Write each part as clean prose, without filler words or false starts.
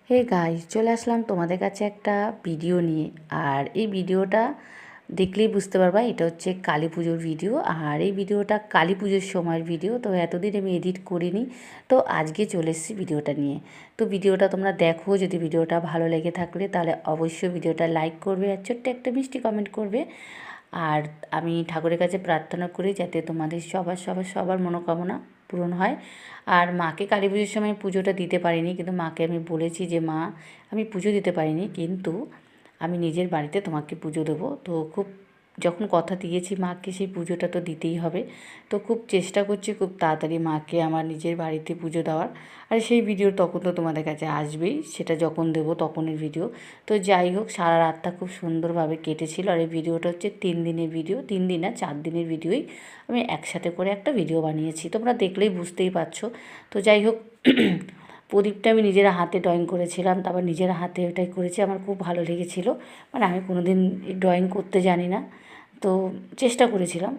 Hey guys, চলে আসলাম তোমাদের কাছে একটা ভিডিও নিয়ে। আর এই ভিডিওটা দেখলেই বুঝতে পারবা এটা হচ্ছে কালী পুজোর ভিডিও। আর এই ভিডিওটা কালী পুজোর সময়ের ভিডিও, তো এতদিন আমি এডিট করিনি, তো আজকে চলে এসেছি ভিডিওটা নিয়ে। তো ভিডিওটা তোমরা দেখো, যদি ভিডিওটা ভালো লেগে থাকলে তাহলে অবশ্যই ভিডিওটা লাইক করবে আর ছোট্ট একটা মিষ্টি কমেন্ট করবে। আর আমি ঠাকুরের কাছে প্রার্থনা করি যাতে তোমাদের সবার সবার সবার মনোকামনা পূরণ হয়। আর মাকে কালী পুজোর সময় পুজোটা দিতে পারিনি, কিন্তু মাকে আমি বলেছি যে মা, আমি পুজো দিতে পারিনি, কিন্তু আমি নিজের বাড়িতে তোমাকে পুজো দেবো। তো খুব যখন কথা দিয়েছি মাকে, সেই পুজোটা তো দিতেই হবে। তো খুব চেষ্টা করছি খুব তাড়াতাড়ি মাকে আমার নিজের বাড়িতে পুজো দেওয়ার। আর সেই ভিডিও তখন তো তোমাদের কাছে আসবেই, সেটা যখন দেবো তখনের ভিডিও। তো যাই হোক, সারা রাতটা খুব সুন্দরভাবে কেটেছিল। আর এই ভিডিওটা হচ্ছে 3 দিনের ভিডিও, 3 দিন না 4 দিনের ভিডিওই আমি একসাথে করে একটা ভিডিও বানিয়েছি, তোমরা দেখলেই বুঝতেই পারছো। তো যাই হোক, প্রদীপটা আমি নিজের হাতে ড্রয়িং করেছিলাম, তারপর নিজের হাতে ওটাই করেছি, আমার খুব ভালো লেগেছিলো। মানে আমি কোনো দিন ড্রয়িং করতে জানি না, তো চেষ্টা করেছিলাম।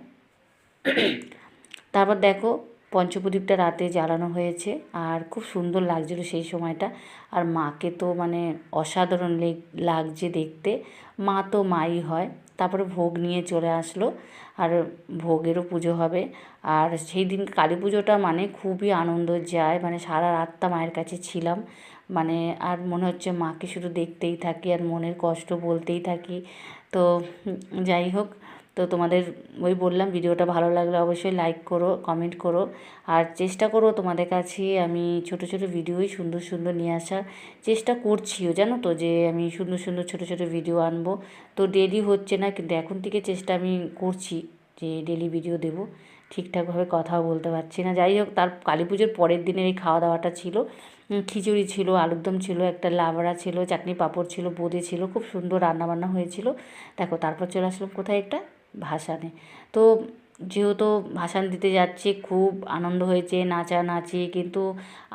তারপর দেখো, পঞ্চপ্রদীপটা রাতে জ্বালানো হয়েছে আর খুব সুন্দর লাগছিলো সেই সময়টা। আর মাকে তো মানে অসাধারণ লাগছে দেখতে। মা তো মাই হয়। তারপরে ভোগ নিয়ে চলে আসলো, আর ভোগেরও পুজো হবে। আর সেই দিন কালী পুজোটা মানে খুবই আনন্দ যায়, মানে সারা রাতটা মায়ের কাছে ছিলাম। মানে আর মনে হচ্ছে মাকে শুধু দেখতেই থাকি আর মনের কষ্ট বলতেই থাকি। তো যাই হোক, তো তোমাদের ওই বললাম, ভিডিওটা ভালো লাগলে অবশ্যই লাইক করো, কমেন্ট করো। আর চেষ্টা করো তোমাদের কাছে আমি ছোট ছোট ভিডিওই সুন্দর সুন্দর নিয়ে আসার চেষ্টা করছিও, জানো তো, যে আমি সুন্দর সুন্দর ছোট ছোট ভিডিও আনবো। তো ডেলি হচ্ছে না, কিন্তু এখন থেকে চেষ্টা আমি করছি যে ডেলি ভিডিও দেবো। ঠিকঠাকভাবে কথাও বলতে পারছি না। যাই হোক, তার কালী পুজোর পরের দিনের এই খাওয়া দাওয়াটা ছিল, খিচুড়ি ছিল, আলুর দম ছিল, একটা লাবড়া ছিল, চাটনি পাঁপড় ছিল, বোঁদে ছিল, খুব সুন্দর রান্নাবান্না হয়েছিল। দেখো, তারপর চলে আসলাম কোথায়, একটা ভাসানে। তো যেহেতু ভাসান দিতে যাচ্ছি, খুব আনন্দ হয়েছে, নাচানাচি, কিন্তু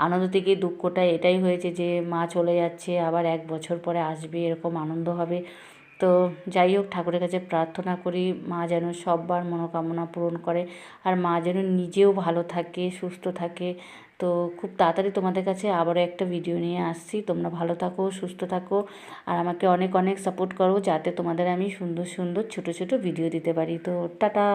আনন্দ থেকে দুঃখটা এটাই হয়েছে যে মা চলে যাচ্ছে, আবার 1 বছর পরে আসবে, এরকম আনন্দ হবে। তো যাই হোক, ঠাকুরের কাছে প্রার্থনা করি মা যেন সবার মনোকামনা পূরণ করে, আর মা যেন নিজেও ভালো থাকে, সুস্থ থাকে। তো খুব তাড়াতাড়ি তোমাদের কাছে আবারও একটা ভিডিও নিয়ে আসছি। তোমরা ভালো থাকো, সুস্থ থাকো, আর আমাকে অনেক অনেক সাপোর্ট করো যাতে তোমাদের আমি সুন্দর সুন্দর ছোট ছোট ভিডিও দিতে পারি। তো টাটা।